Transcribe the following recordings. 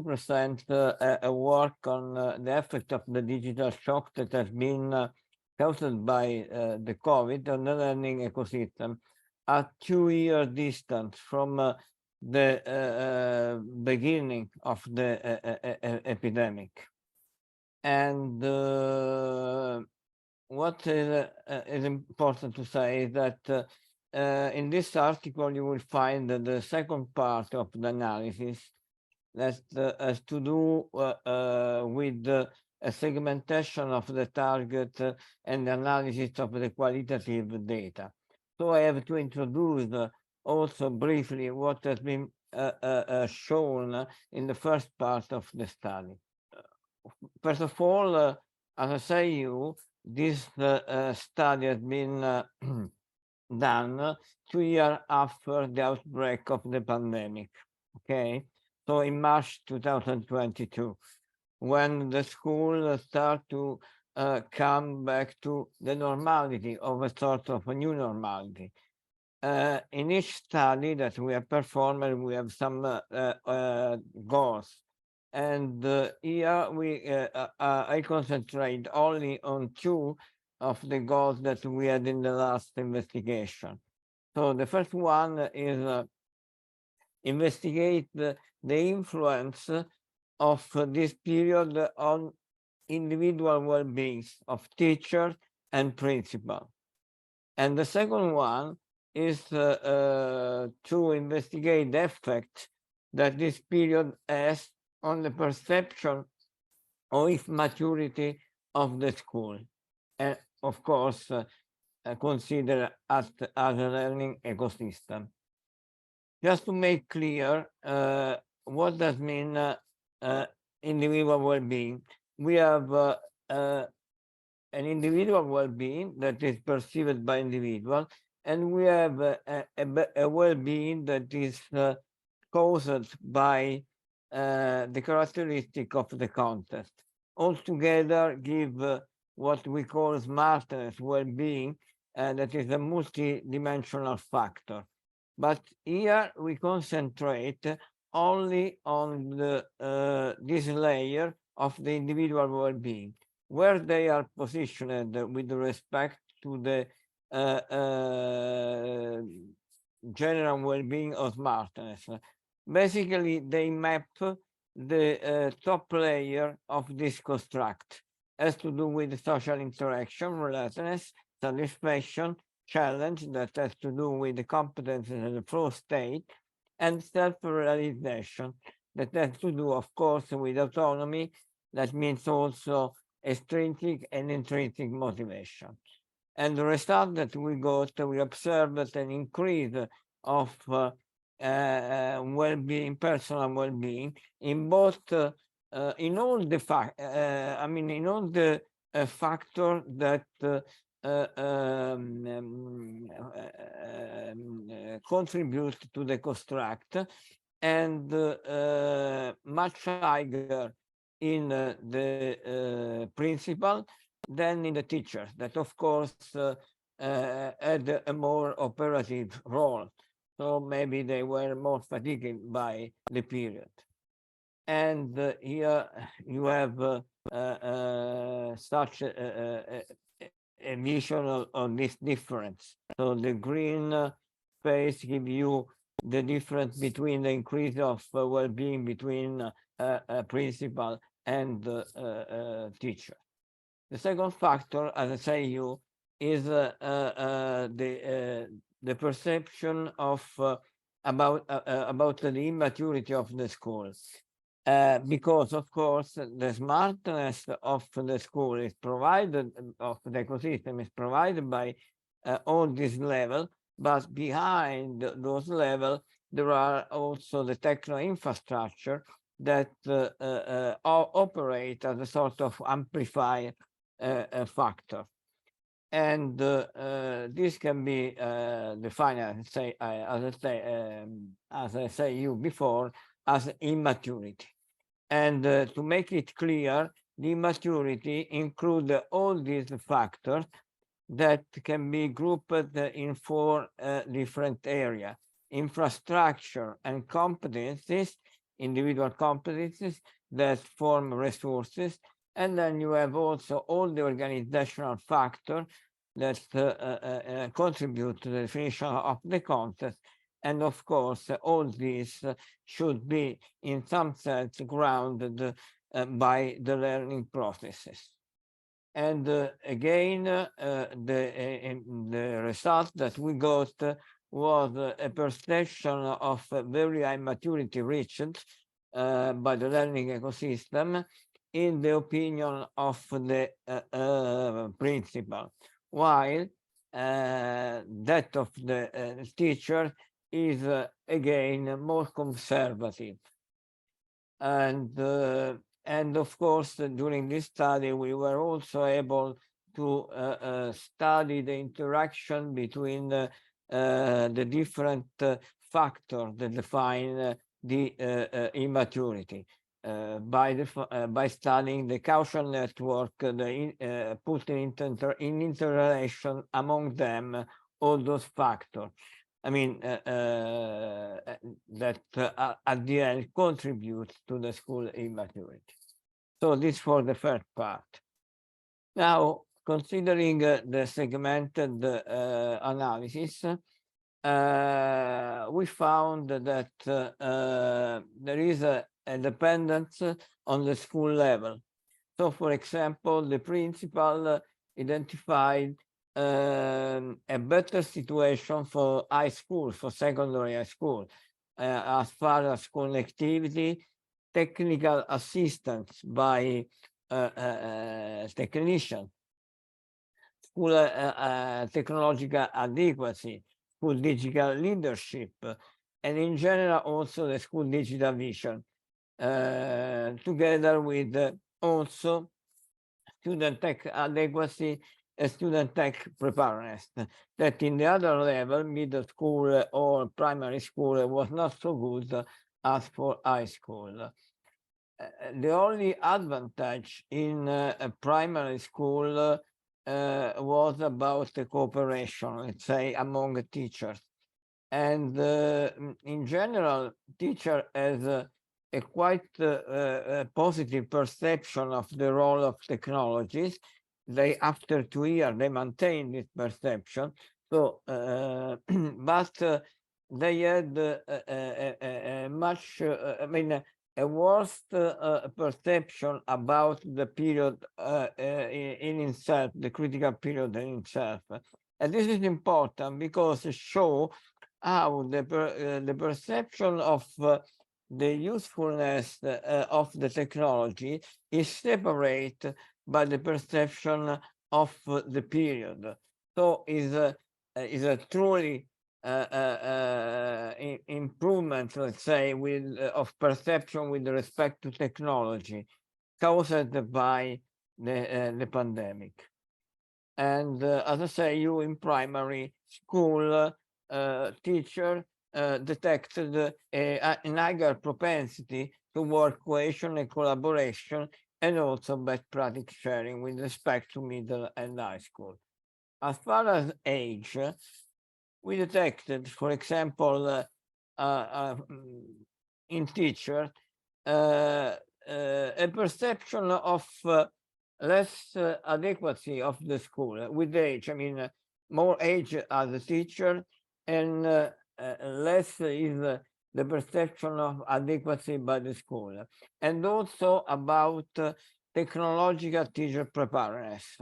to present a work on the effect of the digital shock that has been caused by the COVID on the learning ecosystem at 2-year distance from the beginning of the epidemic. And what is important to say is that in this article you will find the second part of the analysis that has to do with a segmentation of the target and the analysis of the qualitative data. So I have to introduce also briefly what has been shown in the first part of the study. First of all, as I say you, this study has been done 2 years after the outbreak of the pandemic, okay? So in March 2022, when the school start to come back to the normality of a sort of a new normality. In each study that we have performed, we have some goals. And here I concentrate only on 2 of the goals that we had in the last investigation. So the first one is investigate the influence of this period on individual well-being of teachers and principal. And the second one is to investigate the effect that this period has on the perception of maturity of the school. And of course, consider as a learning ecosystem. Just to make clear what does mean individual well-being. We have an individual well-being that is perceived by individual, and we have a well-being that is caused by the characteristic of the context. Altogether give what we call smartness well-being, that is a multi-dimensional factor. But here we concentrate only on the, this layer of the individual well-being, where they are positioned with respect to the general well-being or smartness. Basically, they map the top layer of this construct, has to do with social interaction, relatedness, satisfaction, challenge that has to do with the competence and the flow state, and self-realization that has to do, of course, with autonomy. That means also extrinsic and intrinsic motivation. And the result that we got, we observed an increase of well-being, personal well-being, in both, in all the in all the factors that contribute to the construct, and much higher in the principal than in the teachers, that of course had a more operative role. So maybe they were more fatigued by the period. And here you have such a visual of this difference. So the green space gives you the difference between the increase of well-being between a principal and teacher. The second factor, as I say you, is the perception of about the immaturity of the schools, because of course the smartness of the school is provided, of the ecosystem is provided by all these levels, but behind those levels there are also the techno infrastructure that operate as a sort of amplifier factor. And this can be defined, as I say you before, as immaturity. And to make it clear, the immaturity includes all these factors that can be grouped in 4 different areas: infrastructure and competencies, individual competencies that form resources. And then you have also all the organizational factors that contribute to the definition of the context. And of course, all these should be in some sense grounded by the learning processes. And again, the result that we got was a perception of very high maturity reached by the learning ecosystem in the opinion of the principal, while that of the teacher is again more conservative. And of course, during this study, we were also able to study the interaction between the different factors that define the immaturity by studying the causal network, put in interrelation among them all those factors. I mean, that at the end contributes to the school immaturity. So this for the first part. Now, considering the segmented analysis, we found that there is a dependence on the school level. So, for example, the principal identified a better situation for high school, for secondary high school, as far as connectivity, technical assistance by technician, school technological adequacy, school digital leadership, and in general also the school digital vision, together with also student tech adequacy, student tech preparedness, that in the other level, middle school or primary school, was not so good as for high school. The only advantage in a primary school was about the cooperation, let's say, among teachers. And in general, teacher has a quite positive perception of the role of technologies. They, after 2 years, they maintain this perception. So, but they had a much, I mean, a worse perception about the period in itself, the critical period in itself. And this is important because it shows how the perception of the usefulness of the technology is separate by the perception of the period. So is a truly improvement, let's say, with of perception with respect to technology caused by the pandemic. And as I say, you in primary school teacher detected an higher propensity to work cohesion and collaboration, and also best practice sharing with respect to middle and high school. As far as age, we detected, for example, in teachers, a perception of less adequacy of the school with age. I mean, more age as a teacher, and less is the perception of adequacy by the school, and also about technological teacher preparedness,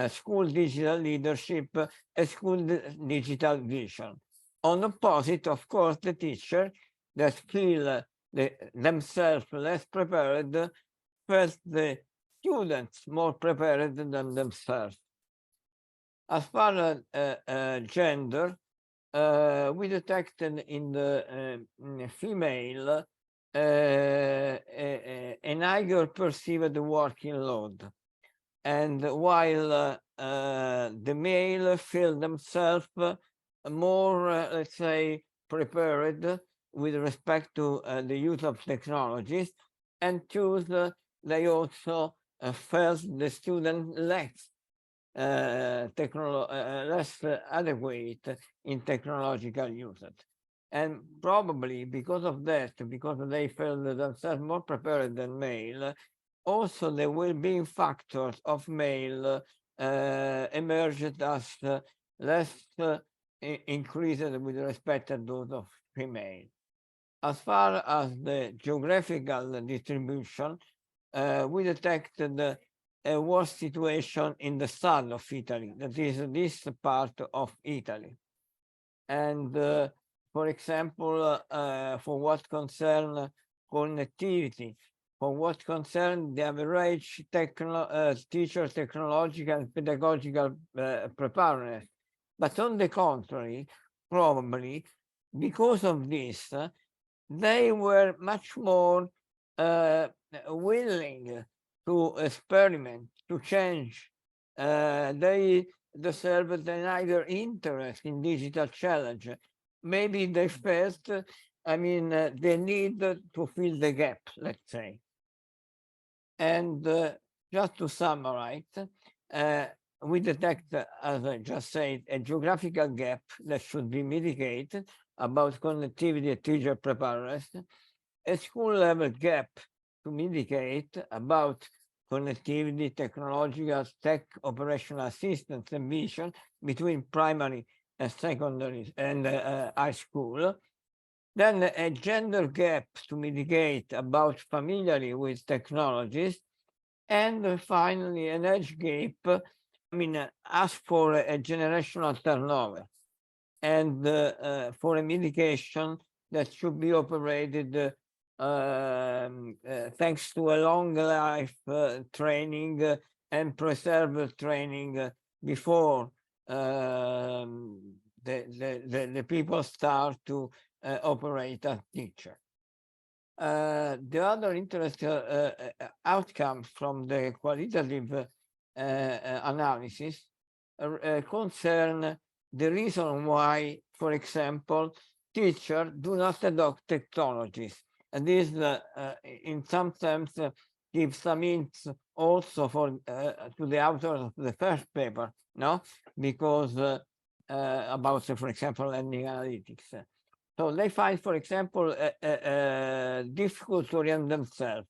school digital leadership, and school digital vision. On the opposite, of course, the teacher that feel themselves less prepared felt the students more prepared than themselves. As far as gender, we detected in the female an higher perceived working load. And while the male feel themselves more, let's say, prepared with respect to the use of technologies, and choose, they also felt the student less less adequate in technological usage. And probably because of that, because they felt themselves more prepared than male, also the well-being factors of male emerged as less increased with respect to those of female. As far as the geographical distribution, we detected a worse situation in the south of Italy, that is this part of Italy. And for example, for what concern connectivity, for what concern the average teacher technological and pedagogical preparedness. But on the contrary, probably because of this, they were much more willing to experiment, to change. They deserved neither interest in digital challenge. Maybe they felt, the need to fill the gap, let's say. And just to summarize, we detect, as I just said, a geographical gap that should be mitigated about connectivity and teacher preparedness, a school level gap to mitigate about connectivity, technological, tech, operational assistance and vision between primary and secondary and high school. Then a gender gap to mitigate about familiarity with technologies. And finally, an age gap, ask for a generational turnover and for a mitigation that should be operated thanks to a long life training and preserved training before the people start to operate as teacher. The other interesting outcome from the qualitative analysis concern the reason why, for example, teachers do not adopt technologies. And this, in some sense, gives some hints also for to the authors of the first paper, no? Because about, for example, learning analytics. So they find, for example, difficult to orient themselves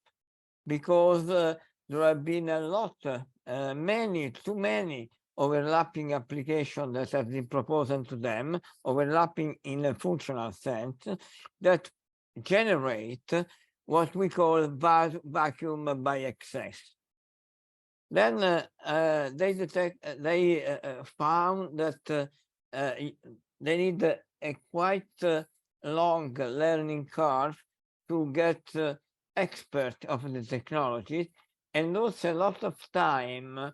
because there have been a lot, too many overlapping applications that have been proposed to them, overlapping in a functional sense, that generate what we call vacuum by excess. Then they found that they need a quite long learning curve to get expert of the technologies, and also a lot of time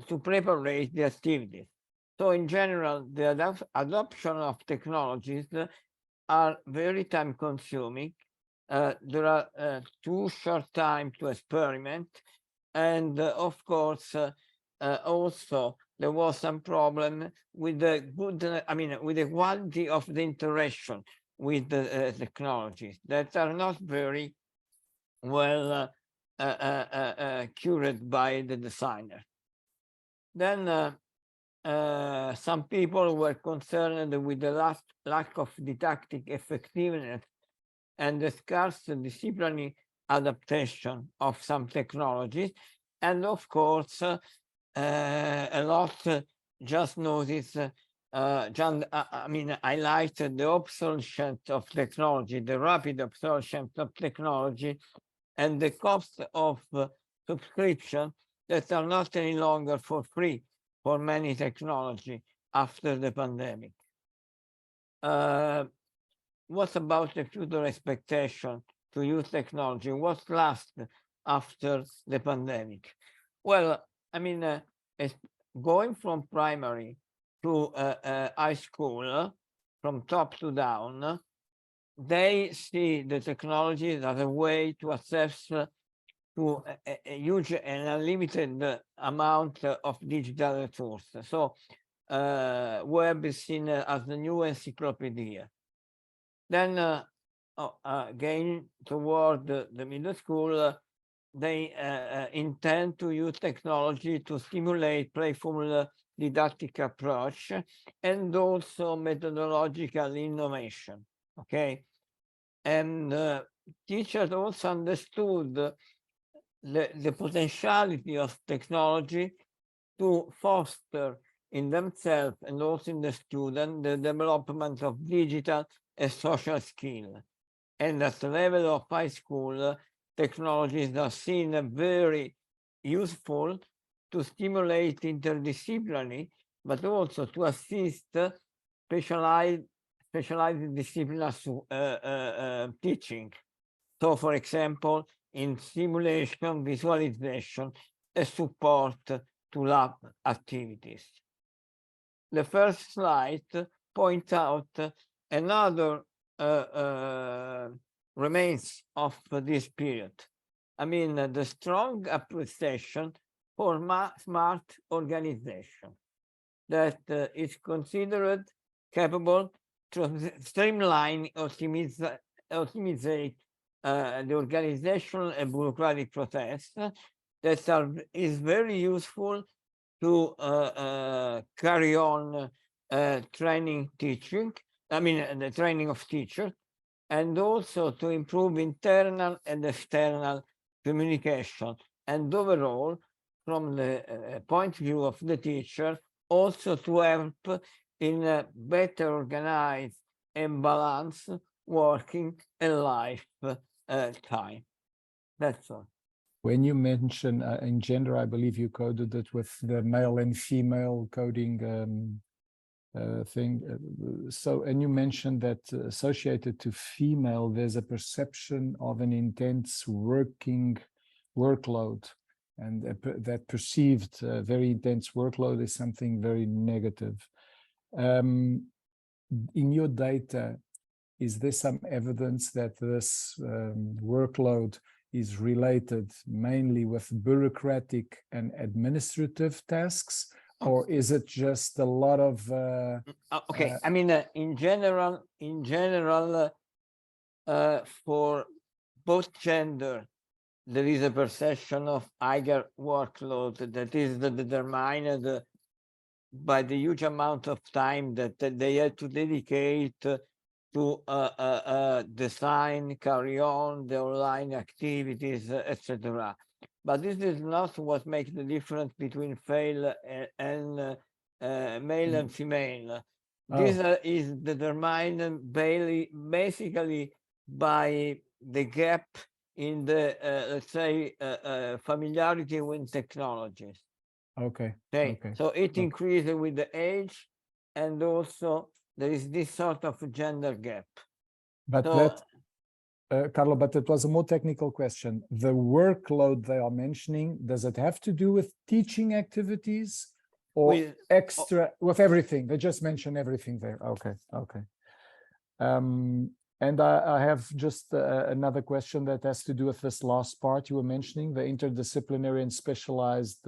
to prepare the activities. So in general, the adoption of technologies are very time consuming. There are too short time to experiment. And of course, also there was some problem with the good, with the quality of the interaction with the technologies that are not very well cured by the designer. Then some people were concerned with the lack of didactic effectiveness and the scarce disciplinary adaptation of some technologies. And of course, a lot just noticed, highlighted the obsolescence of technology, the rapid obsolescence of technology, and the cost of subscription that are not any longer for free for many technology after the pandemic. What about the future expectation to use technology? What lasts after the pandemic? Well, going from primary to high school, from top to down, they see the technology as a way to access to a huge and unlimited amount of digital resources. So web is seen as the new encyclopedia. Then again, toward the middle school, they intend to use technology to stimulate playful didactic approach and also methodological innovation. okay? And teachers also understood the potentiality of technology to foster in themselves and also in the student the development of digital and social skills. And at the level of high school, technologies are seen very useful to stimulate interdisciplinary, but also to assist specialized disciplinary teaching. So, for example, in simulation, visualization, and support to lab activities. The first slide points out another remains of this period. I mean, the strong appreciation for smart organization that is considered capable to streamline, optimize the organizational and bureaucratic process that is very useful to carry on training teaching, I mean, the training of teachers, and also to improve internal and external communication. And overall, from the point of view of the teacher, also to help in a better organized and balanced working and life time. That's all. When you mention in gender, I believe you coded it with the male and female coding thing. So, and you mentioned that associated to female, there's a perception of an intense workload, and that perceived very intense workload is something very negative. In your data, is there some evidence that this workload is related mainly with bureaucratic and administrative tasks, or is it just a lot of okay, I mean, in general, for both gender, there is a perception of higher workload that is determined by the huge amount of time that they have to dedicate to design, carry on the online activities, etc. But this is not what makes the difference between male and female. This is determined basically by the gap in the, let's say, familiarity with technologies. Okay. So it increases with the age, and also there is this sort of gender gap. But so, that, Carlo, but it was a more technical question. The workload they are mentioning, does it have to do with teaching activities or with everything? They just mention everything there. Okay. And I have just another question that has to do with this last part you were mentioning, the interdisciplinary and specialized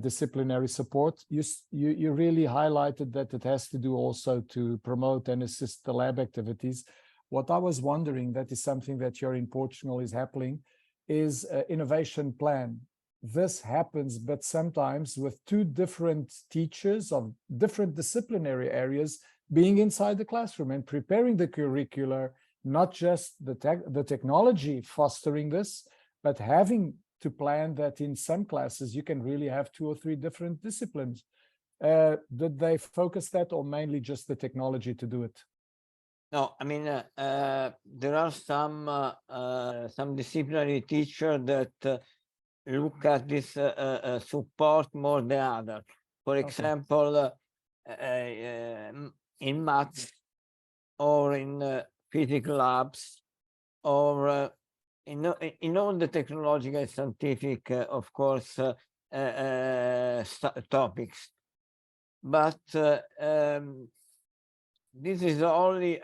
disciplinary support. You really highlighted that it has to do also to promote and assist the lab activities. What I was wondering, that is something that here in Portugal is happening, is innovation plan. This happens, but sometimes with two different teachers of different disciplinary areas being inside the classroom and preparing the curricular, not just the technology fostering this, but having to plan that in some classes you can really have 2 or 3 different disciplines. Did they focus that, or mainly just the technology to do it? No, I mean, there are some disciplinary teachers that look at this support more than others. For example, in maths or in physics labs, or in all the technological and scientific, of course, topics. But this is only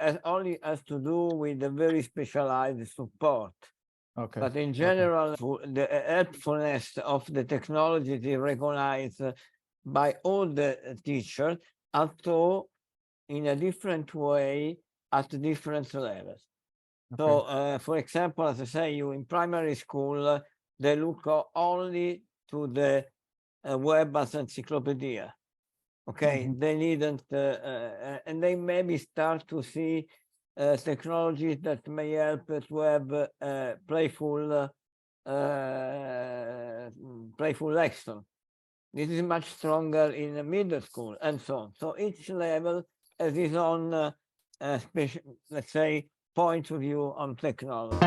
has to do with the very specialized support. Okay. But in general, the helpfulness of the technology is recognized by all the teachers, although in a different way at different levels. Okay. So, for example, as I say, you in primary school, they look only to the web as encyclopedia. Okay, they needn't, and they maybe start to see technologies that may help to have playful lesson. This is much stronger in the middle school and so on. So each level has its own special, let's say, point of view on technology.